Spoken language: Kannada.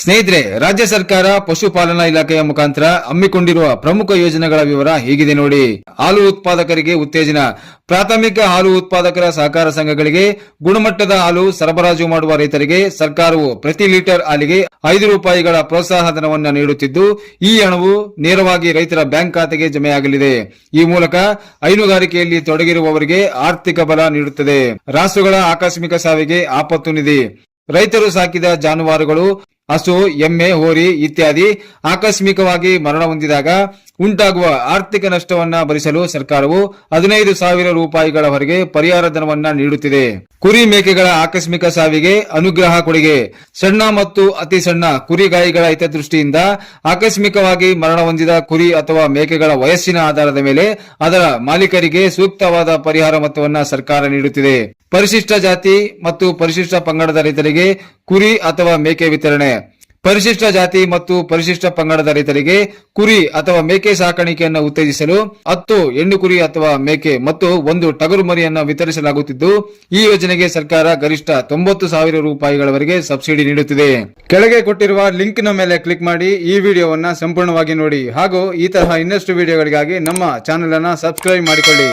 ಸ್ನೇಹಿತರೆ, ರಾಜ್ಯ ಸರ್ಕಾರ ಪಶುಪಾಲನಾ ಇಲಾಖೆಯ ಮುಖಾಂತರ ಹಮ್ಮಿಕೊಂಡಿರುವ ಪ್ರಮುಖ ಯೋಜನೆಗಳ ವಿವರ ಹೀಗಿದೆ ನೋಡಿ. ಹಾಲು ಉತ್ಪಾದಕರಿಗೆ ಉತ್ತೇಜನ. ಪ್ರಾಥಮಿಕ ಹಾಲು ಉತ್ಪಾದಕರ ಸಹಕಾರ ಸಂಘಗಳಿಗೆ ಗುಣಮಟ್ಟದ ಹಾಲು ಸರಬರಾಜು ಮಾಡುವ ರೈತರಿಗೆ ಸರ್ಕಾರವು ಪ್ರತಿ ಲೀಟರ್ ಹಾಲಿಗೆ 5 ರೂಪಾಯಿಗಳ ಪ್ರೋತ್ಸಾಹ ಧನವನ್ನು ನೀಡುತ್ತಿದ್ದು, ಈ ಹಣವು ನೇರವಾಗಿ ರೈತರ ಬ್ಯಾಂಕ್ ಖಾತೆಗೆ ಜಮೆಯಾಗಲಿದೆ. ಈ ಮೂಲಕ ಹೈನುಗಾರಿಕೆಯಲ್ಲಿ ತೊಡಗಿರುವವರಿಗೆ ಆರ್ಥಿಕ ಬಲ ನೀಡುತ್ತದೆ. ರಾಸುಗಳ ಆಕಸ್ಮಿಕ ಸಾವಿಗೆ ಆಪತ್ತು ನಿಧಿ. ರೈತರು ಸಾಕಿದ ಜಾನುವಾರುಗಳು ಹಸು, ಎಮ್ಮೆ, ಹೋರಿ ಇತ್ಯಾದಿ ಆಕಸ್ಮಿಕವಾಗಿ ಮರಣ ಹೊಂದಿದಾಗ ಉಂಟಾಗುವ ಆರ್ಥಿಕ ನಷ್ಟವನ್ನ ಭರಿಸಲು ಸರ್ಕಾರವು 15,000 ರೂಪಾಯಿಗಳವರೆಗೆ ಪರಿಹಾರ ಧನವನ್ನ ನೀಡುತ್ತಿದೆ. ಕುರಿ ಮೇಕೆಗಳ ಆಕಸ್ಮಿಕ ಸಾವಿಗೆ ಅನುಗ್ರಹ ಕೊಡುಗೆ. ಸಣ್ಣ ಮತ್ತು ಅತಿ ಸಣ್ಣ ಕುರಿಗಾಯಿಗಳ ಹಿತದೃಷ್ಟಿಯಿಂದ ಆಕಸ್ಮಿಕವಾಗಿ ಮರಣ ಹೊಂದಿದ ಕುರಿ ಅಥವಾ ಮೇಕೆಗಳ ವಯಸ್ಸಿನ ಆಧಾರದ ಮೇಲೆ ಅದರ ಮಾಲೀಕರಿಗೆ ಸೂಕ್ತವಾದ ಪರಿಹಾರ ಮೊತ್ತವನ್ನ ಸರ್ಕಾರ ನೀಡುತ್ತಿದೆ. ಪರಿಶಿಷ್ಟ ಜಾತಿ ಮತ್ತು ಪರಿಶಿಷ್ಟ ಪಂಗಡದ ರೈತರಿಗೆ ಕುರಿ ಅಥವಾ ಮೇಕೆ ವಿತರಣೆ. ಪರಿಶಿಷ್ಟ ಜಾತಿ ಮತ್ತು ಪರಿಶಿಷ್ಟ ಪಂಗಡದ ರೈತರಿಗೆ ಕುರಿ ಅಥವಾ ಮೇಕೆ ಸಾಕಾಣಿಕೆಯನ್ನು ಉತ್ತೇಜಿಸಲು 10 ಹೆಣ್ಣು ಕುರಿ ಅಥವಾ ಮೇಕೆ ಮತ್ತು 1 ಟಗರು ಮರಿಯನ್ನು ವಿತರಿಸಲಾಗುತ್ತಿದ್ದು, ಈ ಯೋಜನೆಗೆ ಸರ್ಕಾರ ಗರಿಷ್ಠ 90,000 ರೂಪಾಯಿಗಳವರೆಗೆ ಸಬ್ಸಿಡಿ ನೀಡುತ್ತಿದೆ. ಕೆಳಗೆ ಕೊಟ್ಟಿರುವ ಲಿಂಕ್ ನ ಮೇಲೆ ಕ್ಲಿಕ್ ಮಾಡಿ ಈ ವಿಡಿಯೋವನ್ನ ಸಂಪೂರ್ಣವಾಗಿ ನೋಡಿ ಹಾಗೂ ಈ ತರಹ ಇನ್ನಷ್ಟು ವಿಡಿಯೋಗಳಿಗಾಗಿ ನಮ್ಮ ಚಾನೆಲ್ ಅನ್ನು ಸಬ್ಸ್ಕ್ರೈಬ್ ಮಾಡಿಕೊಳ್ಳಿ.